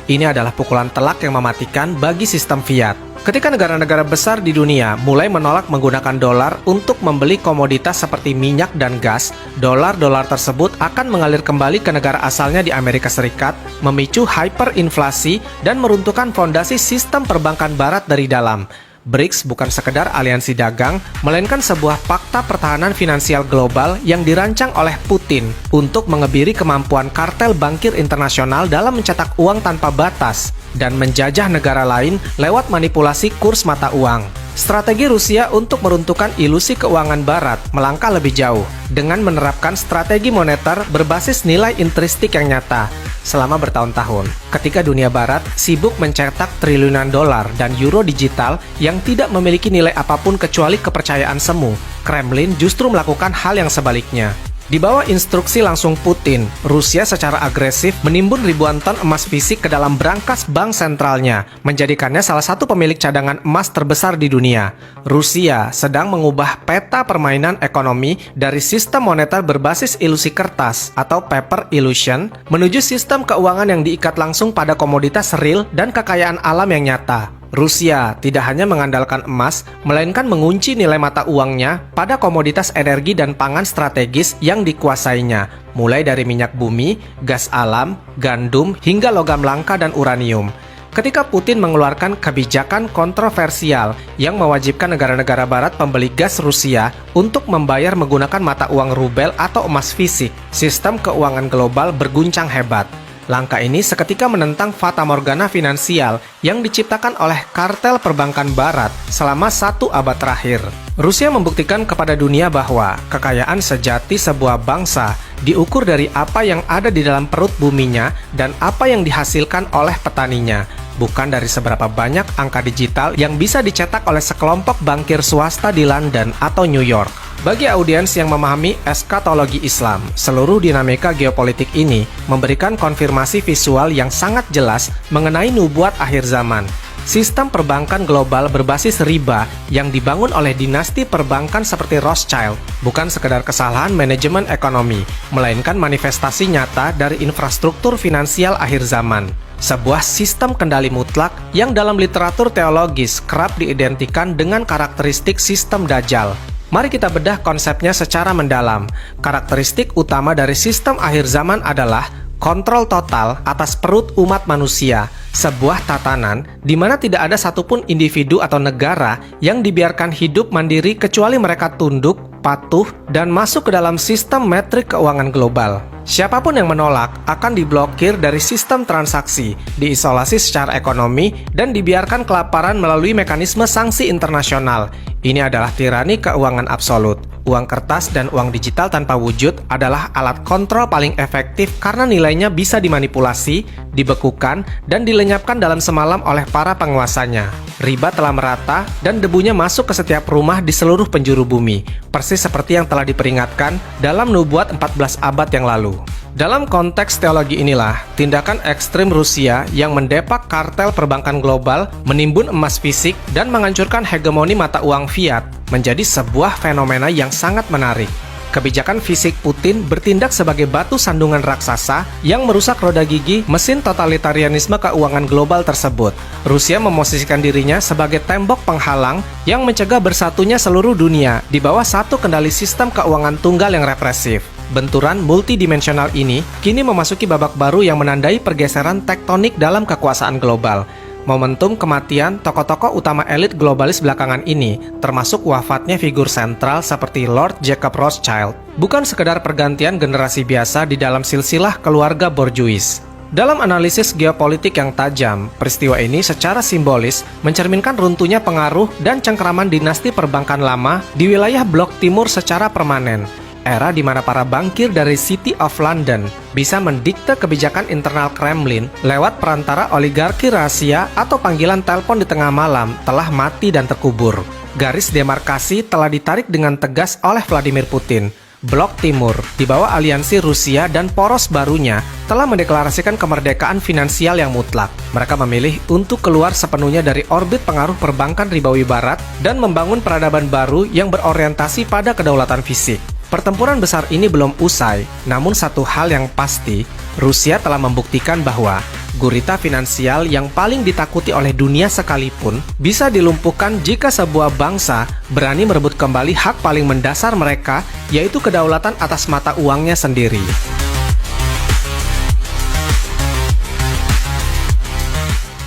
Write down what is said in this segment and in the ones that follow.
Ini adalah pukulan telak yang mematikan bagi sistem fiat. Ketika negara-negara besar di dunia mulai menolak menggunakan dolar untuk membeli komoditas seperti minyak dan gas, dolar-dolar tersebut akan mengalir kembali ke negara asalnya di Amerika Serikat, memicu hyperinflasi dan meruntuhkan fondasi sistem perbankan barat dari dalam. BRICS bukan sekedar aliansi dagang, melainkan sebuah fakta pertahanan finansial global yang dirancang oleh Putin untuk mengebiri kemampuan kartel bankir internasional dalam mencetak uang tanpa batas dan menjajah negara lain lewat manipulasi kurs mata uang. Strategi Rusia untuk meruntuhkan ilusi keuangan barat melangkah lebih jauh dengan menerapkan strategi moneter berbasis nilai intristik yang nyata selama bertahun-tahun. Ketika dunia barat sibuk mencetak triliunan dolar dan euro digital yang tidak memiliki nilai apapun kecuali kepercayaan semu, Kremlin justru melakukan hal yang sebaliknya. Di bawah instruksi langsung Putin, Rusia secara agresif menimbun ribuan ton emas fisik ke dalam brankas bank sentralnya, menjadikannya salah satu pemilik cadangan emas terbesar di dunia. Rusia sedang mengubah peta permainan ekonomi dari sistem moneter berbasis ilusi kertas atau paper illusion menuju sistem keuangan yang diikat langsung pada komoditas real dan kekayaan alam yang nyata. Rusia tidak hanya mengandalkan emas, melainkan mengunci nilai mata uangnya pada komoditas energi dan pangan strategis yang dikuasainya, mulai dari minyak bumi, gas alam, gandum, hingga logam langka dan uranium. Ketika Putin mengeluarkan kebijakan kontroversial yang mewajibkan negara-negara barat pembeli gas Rusia untuk membayar menggunakan mata uang rubel atau emas fisik, sistem keuangan global berguncang hebat. Langkah ini seketika menentang fatamorgana finansial yang diciptakan oleh kartel perbankan barat selama 1 abad terakhir. Rusia membuktikan kepada dunia bahwa kekayaan sejati sebuah bangsa diukur dari apa yang ada di dalam perut buminya dan apa yang dihasilkan oleh petaninya, bukan dari seberapa banyak angka digital yang bisa dicetak oleh sekelompok bankir swasta di London atau New York. Bagi audiens yang memahami eskatologi Islam, seluruh dinamika geopolitik ini memberikan konfirmasi visual yang sangat jelas mengenai nubuat akhir zaman. Sistem perbankan global berbasis riba yang dibangun oleh dinasti perbankan seperti Rothschild bukan sekedar kesalahan manajemen ekonomi, melainkan manifestasi nyata dari infrastruktur finansial akhir zaman. Sebuah sistem kendali mutlak yang dalam literatur teologis kerap diidentikan dengan karakteristik sistem Dajjal. Mari kita bedah konsepnya secara mendalam. Karakteristik utama dari sistem akhir zaman adalah kontrol total atas perut umat manusia, sebuah tatanan di mana tidak ada satupun individu atau negara yang dibiarkan hidup mandiri kecuali mereka tunduk, patuh, dan masuk ke dalam sistem metrik keuangan global. Siapapun yang menolak akan diblokir dari sistem transaksi, diisolasi secara ekonomi, dan dibiarkan kelaparan melalui mekanisme sanksi internasional. Ini adalah tirani keuangan absolut. Uang kertas dan uang digital tanpa wujud adalah alat kontrol paling efektif karena nilainya bisa dimanipulasi, dibekukan, dan dilenyapkan dalam semalam oleh para penguasanya. Riba telah merata dan debunya masuk ke setiap rumah di seluruh penjuru bumi, persis seperti yang telah diperingatkan dalam nubuat 14 abad yang lalu. Dalam konteks teologi inilah, tindakan ekstrim Rusia yang mendepak kartel perbankan global, menimbun emas fisik, dan menghancurkan hegemoni mata uang fiat menjadi sebuah fenomena yang sangat menarik. Kebijakan fisik Putin bertindak sebagai batu sandungan raksasa yang merusak roda gigi mesin totalitarianisme keuangan global tersebut. Rusia memosisikan dirinya sebagai tembok penghalang yang mencegah bersatunya seluruh dunia di bawah satu kendali sistem keuangan tunggal yang represif. Benturan multidimensional ini kini memasuki babak baru yang menandai pergeseran tektonik dalam kekuasaan global. Momentum kematian tokoh-tokoh utama elit globalis belakangan ini, termasuk wafatnya figur sentral seperti Lord Jacob Rothschild, bukan sekedar pergantian generasi biasa di dalam silsilah keluarga borjuis. Dalam analisis geopolitik yang tajam, peristiwa ini secara simbolis mencerminkan runtuhnya pengaruh dan cengkeraman dinasti perbankan lama di wilayah blok timur secara permanen. Era di mana para bankir dari City of London bisa mendikte kebijakan internal Kremlin lewat perantara oligarki rahasia atau panggilan telepon di tengah malam telah mati dan terkubur. Garis demarkasi telah ditarik dengan tegas oleh Vladimir Putin. Blok Timur, di bawah aliansi Rusia dan poros barunya, telah mendeklarasikan kemerdekaan finansial yang mutlak. Mereka memilih untuk keluar sepenuhnya dari orbit pengaruh perbankan ribawi barat dan membangun peradaban baru yang berorientasi pada kedaulatan fisik. Pertempuran besar ini belum usai, namun satu hal yang pasti, Rusia telah membuktikan bahwa Gurita finansial yang paling ditakuti oleh dunia sekalipun bisa dilumpuhkan jika sebuah bangsa berani merebut kembali hak paling mendasar mereka, yaitu kedaulatan atas mata uangnya sendiri.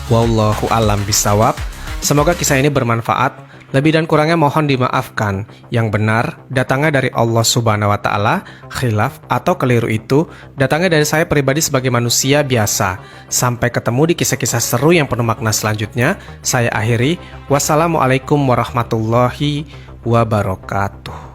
Wallahu a'lam bishawab. Semoga kisah ini bermanfaat. Lebih dan kurangnya mohon dimaafkan. Yang benar datangnya dari Allah Subhanahu wa taala, khilaf atau keliru itu datangnya dari saya pribadi sebagai manusia biasa. Sampai ketemu di kisah-kisah seru yang penuh makna selanjutnya. Saya akhiri. Wassalamualaikum warahmatullahi wabarakatuh.